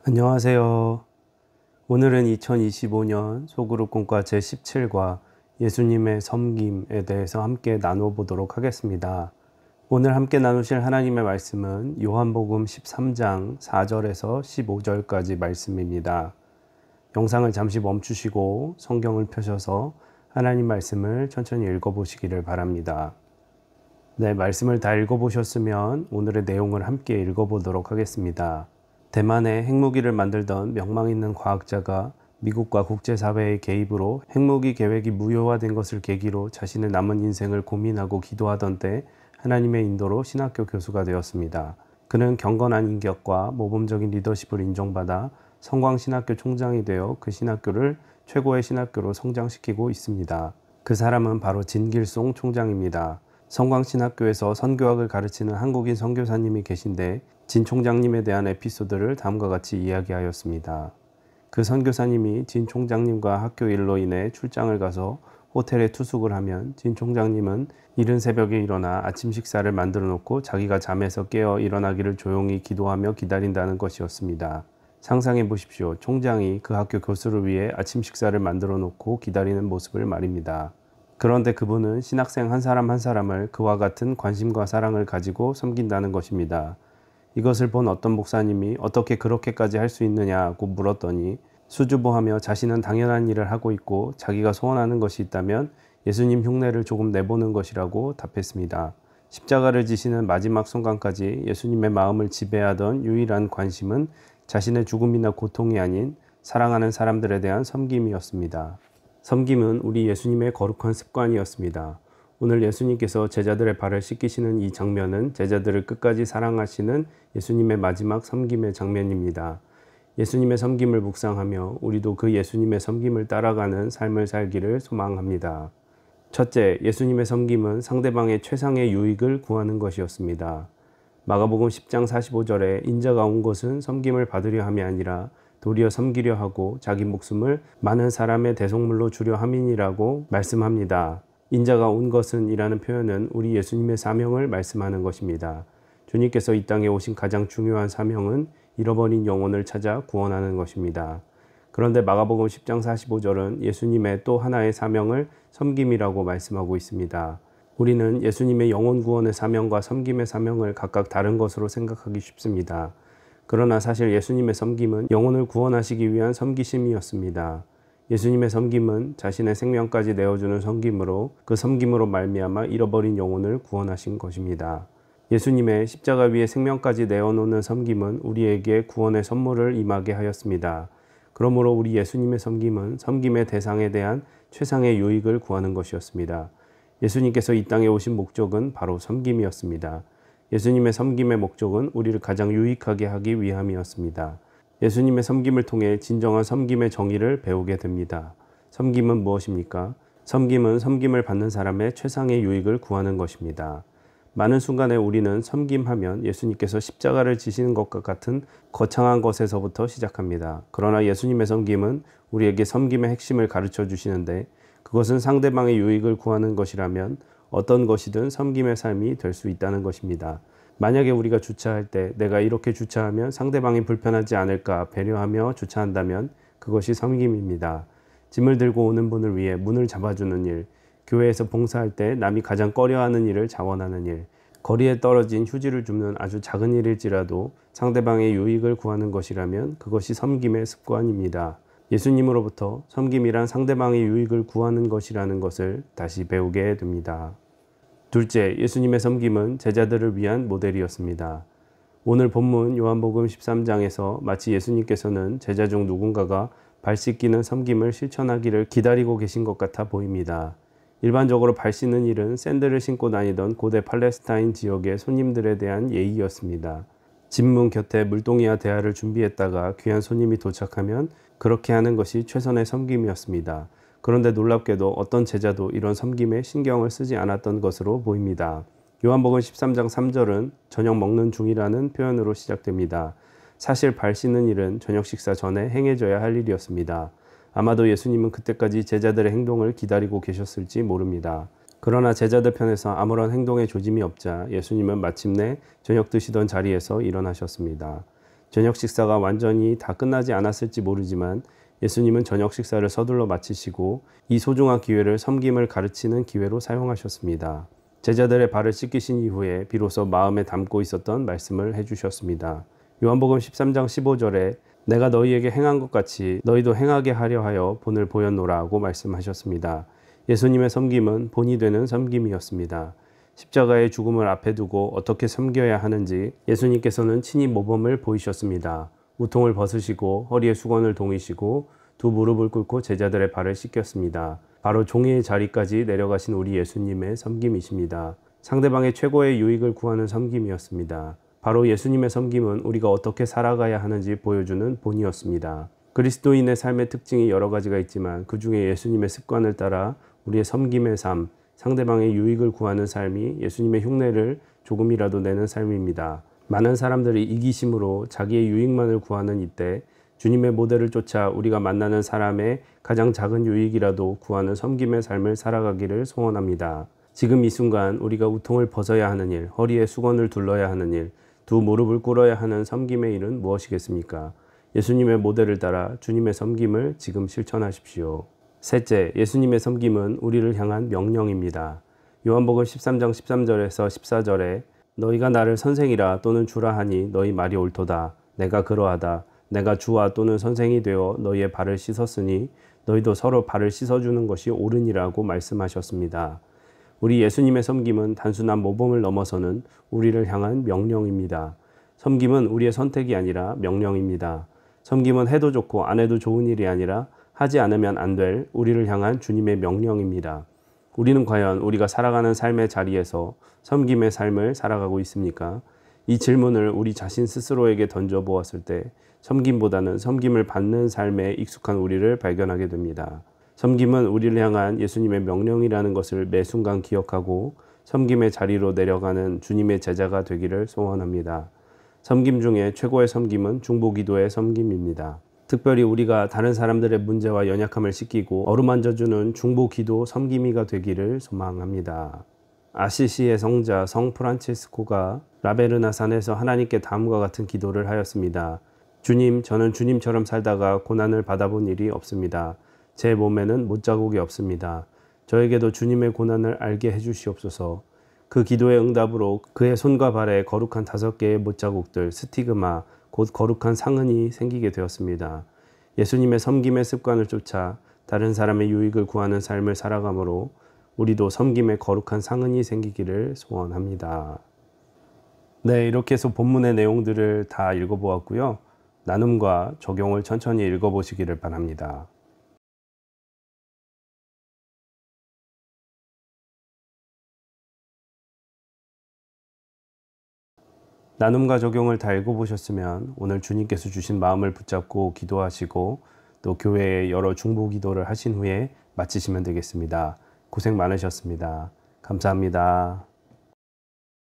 안녕하세요. 오늘은 2025년 소그룹 공과 제17과 예수님의 섬김에 대해서 함께 나눠보도록 하겠습니다. 오늘 함께 나누실 하나님의 말씀은 요한복음 13장 4절에서 15절까지 말씀입니다. 영상을 잠시 멈추시고 성경을 펴셔서 하나님 말씀을 천천히 읽어보시기를 바랍니다. 네, 말씀을 다 읽어보셨으면 오늘의 내용을 함께 읽어보도록 하겠습니다. 대만에 핵무기를 만들던 명망 있는 과학자가 미국과 국제사회의 개입으로 핵무기 계획이 무효화된 것을 계기로 자신의 남은 인생을 고민하고 기도하던 때 하나님의 인도로 신학교 교수가 되었습니다. 그는 경건한 인격과 모범적인 리더십을 인정받아 성광신학교 총장이 되어 그 신학교를 최고의 신학교로 성장시키고 있습니다. 그 사람은 바로 진길송 총장입니다. 성광신학교에서 선교학을 가르치는 한국인 선교사님이 계신데 진 총장님에 대한 에피소드를 다음과 같이 이야기하였습니다. 그 선교사님이 진 총장님과 학교 일로 인해 출장을 가서 호텔에 투숙을 하면 진 총장님은 이른 새벽에 일어나 아침 식사를 만들어 놓고 자기가 잠에서 깨어 일어나기를 조용히 기도하며 기다린다는 것이었습니다. 상상해 보십시오. 총장이 그 학교 교수를 위해 아침 식사를 만들어 놓고 기다리는 모습을 말입니다. 그런데 그분은 신학생 한 사람 한 사람을 그와 같은 관심과 사랑을 가지고 섬긴다는 것입니다. 이것을 본 어떤 목사님이 어떻게 그렇게까지 할 수 있느냐고 물었더니 수줍어하며 자신은 당연한 일을 하고 있고 자기가 소원하는 것이 있다면 예수님 흉내를 조금 내보는 것이라고 답했습니다. 십자가를 지시는 마지막 순간까지 예수님의 마음을 지배하던 유일한 관심은 자신의 죽음이나 고통이 아닌 사랑하는 사람들에 대한 섬김이었습니다. 섬김은 우리 예수님의 거룩한 습관이었습니다. 오늘 예수님께서 제자들의 발을 씻기시는 이 장면은 제자들을 끝까지 사랑하시는 예수님의 마지막 섬김의 장면입니다. 예수님의 섬김을 묵상하며 우리도 그 예수님의 섬김을 따라가는 삶을 살기를 소망합니다. 첫째, 예수님의 섬김은 상대방의 최상의 유익을 구하는 것이었습니다. 마가복음 10장 45절에 인자가 온 것은 섬김을 받으려 함이 아니라 도리어 섬기려 하고 자기 목숨을 많은 사람의 대속물로 주려 함이니라고 말씀합니다. 인자가 온 것은 이라는 표현은 우리 예수님의 사명을 말씀하는 것입니다. 주님께서 이 땅에 오신 가장 중요한 사명은 잃어버린 영혼을 찾아 구원하는 것입니다. 그런데 마가복음 10장 45절은 예수님의 또 하나의 사명을 섬김이라고 말씀하고 있습니다. 우리는 예수님의 영혼 구원의 사명과 섬김의 사명을 각각 다른 것으로 생각하기 쉽습니다. 그러나 사실 예수님의 섬김은 영혼을 구원하시기 위한 섬기심이었습니다. 예수님의 섬김은 자신의 생명까지 내어주는 섬김으로 그 섬김으로 말미암아 잃어버린 영혼을 구원하신 것입니다. 예수님의 십자가 위에 생명까지 내어놓는 섬김은 우리에게 구원의 선물을 임하게 하였습니다. 그러므로 우리 예수님의 섬김은 섬김의 대상에 대한 최상의 유익을 구하는 것이었습니다. 예수님께서 이 땅에 오신 목적은 바로 섬김이었습니다. 예수님의 섬김의 목적은 우리를 가장 유익하게 하기 위함이었습니다. 예수님의 섬김을 통해 진정한 섬김의 정의를 배우게 됩니다. 섬김은 무엇입니까? 섬김은 섬김을 받는 사람의 최상의 유익을 구하는 것입니다. 많은 순간에 우리는 섬김하면 예수님께서 십자가를 지시는 것과 같은 거창한 것에서부터 시작합니다. 그러나 예수님의 섬김은 우리에게 섬김의 핵심을 가르쳐 주시는데 그것은 상대방의 유익을 구하는 것이라면 어떤 것이든 섬김의 삶이 될 수 있다는 것입니다. 만약에 우리가 주차할 때 내가 이렇게 주차하면 상대방이 불편하지 않을까 배려하며 주차한다면 그것이 섬김입니다. 짐을 들고 오는 분을 위해 문을 잡아주는 일, 교회에서 봉사할 때 남이 가장 꺼려하는 일을 자원하는 일, 거리에 떨어진 휴지를 줍는 아주 작은 일일지라도 상대방의 유익을 구하는 것이라면 그것이 섬김의 습관입니다. 예수님으로부터 섬김이란 상대방의 유익을 구하는 것이라는 것을 다시 배우게 됩니다. 둘째, 예수님의 섬김은 제자들을 위한 모델이었습니다. 오늘 본문 요한복음 13장에서 마치 예수님께서는 제자 중 누군가가 발 씻기는 섬김을 실천하기를 기다리고 계신 것 같아 보입니다. 일반적으로 발 씻는 일은 샌들을 신고 다니던 고대 팔레스타인 지역의 손님들에 대한 예의였습니다. 집문 곁에 물동이와 대야를 준비했다가 귀한 손님이 도착하면 그렇게 하는 것이 최선의 섬김이었습니다. 그런데 놀랍게도 어떤 제자도 이런 섬김에 신경을 쓰지 않았던 것으로 보입니다. 요한복음 13장 3절은 저녁 먹는 중이라는 표현으로 시작됩니다. 사실 발 씻는 일은 저녁 식사 전에 행해져야 할 일이었습니다. 아마도 예수님은 그때까지 제자들의 행동을 기다리고 계셨을지 모릅니다. 그러나 제자들 편에서 아무런 행동의 조짐이 없자 예수님은 마침내 저녁 드시던 자리에서 일어나셨습니다. 저녁 식사가 완전히 다 끝나지 않았을지 모르지만 예수님은 저녁 식사를 서둘러 마치시고 이 소중한 기회를 섬김을 가르치는 기회로 사용하셨습니다. 제자들의 발을 씻기신 이후에 비로소 마음에 담고 있었던 말씀을 해주셨습니다. 요한복음 13장 15절에 내가 너희에게 행한 것 같이 너희도 행하게 하려 하여 본을 보였노라고 말씀하셨습니다. 예수님의 섬김은 본이 되는 섬김이었습니다. 십자가의 죽음을 앞에 두고 어떻게 섬겨야 하는지 예수님께서는 친히 모범을 보이셨습니다. 우통을 벗으시고 허리에 수건을 동이시고 두 무릎을 꿇고 제자들의 발을 씻겼습니다. 바로 종의 자리까지 내려가신 우리 예수님의 섬김이십니다. 상대방의 최고의 유익을 구하는 섬김이었습니다. 바로 예수님의 섬김은 우리가 어떻게 살아가야 하는지 보여주는 본이었습니다. 그리스도인의 삶의 특징이 여러 가지가 있지만 그 중에 예수님의 습관을 따라 우리의 섬김의 삶, 상대방의 유익을 구하는 삶이 예수님의 흉내를 조금이라도 내는 삶입니다. 많은 사람들이 이기심으로 자기의 유익만을 구하는 이때 주님의 모델을 쫓아 우리가 만나는 사람의 가장 작은 유익이라도 구하는 섬김의 삶을 살아가기를 소원합니다. 지금 이 순간 우리가 우통을 벗어야 하는 일, 허리에 수건을 둘러야 하는 일, 두 무릎을 꿇어야 하는 섬김의 일은 무엇이겠습니까? 예수님의 모델을 따라 주님의 섬김을 지금 실천하십시오. 셋째, 예수님의 섬김은 우리를 향한 명령입니다. 요한복음 13장 13절에서 14절에 너희가 나를 선생이라 또는 주라 하니 너희 말이 옳도다. 내가 그러하다. 내가 주와 또는 선생이 되어 너희의 발을 씻었으니 너희도 서로 발을 씻어주는 것이 옳으니라고 말씀하셨습니다. 우리 예수님의 섬김은 단순한 모범을 넘어서는 우리를 향한 명령입니다. 섬김은 우리의 선택이 아니라 명령입니다. 섬김은 해도 좋고 안 해도 좋은 일이 아니라 하지 않으면 안 될 우리를 향한 주님의 명령입니다. 우리는 과연 우리가 살아가는 삶의 자리에서 섬김의 삶을 살아가고 있습니까? 이 질문을 우리 자신 스스로에게 던져보았을 때 섬김보다는 섬김을 받는 삶에 익숙한 우리를 발견하게 됩니다. 섬김은 우리를 향한 예수님의 명령이라는 것을 매 순간 기억하고 섬김의 자리로 내려가는 주님의 제자가 되기를 소원합니다. 섬김 중에 최고의 섬김은 중보기도의 섬김입니다. 특별히 우리가 다른 사람들의 문제와 연약함을 씻기고 어루만져주는 중보기도 섬김이가 되기를 소망합니다. 아시시의 성자 성 프란치스코가 라베르나 산에서 하나님께 다음과 같은 기도를 하였습니다. 주님, 저는 주님처럼 살다가 고난을 받아본 일이 없습니다. 제 몸에는 못자국이 없습니다. 저에게도 주님의 고난을 알게 해주시옵소서. 그 기도의 응답으로 그의 손과 발에 거룩한 5개의 못자국들, 스티그마, 곧 거룩한 상흔이 생기게 되었습니다. 예수님의 섬김의 습관을 쫓아 다른 사람의 유익을 구하는 삶을 살아가므로 우리도 섬김의 거룩한 상흔이 생기기를 소원합니다. 네, 이렇게 해서 본문의 내용들을 다 읽어보았고요. 나눔과 적용을 천천히 읽어보시기를 바랍니다. 나눔과 적용을 다 읽어보셨으면 오늘 주님께서 주신 마음을 붙잡고 기도하시고 또 교회에 여러 중보 기도를 하신 후에 마치시면 되겠습니다. 고생 많으셨습니다. 감사합니다.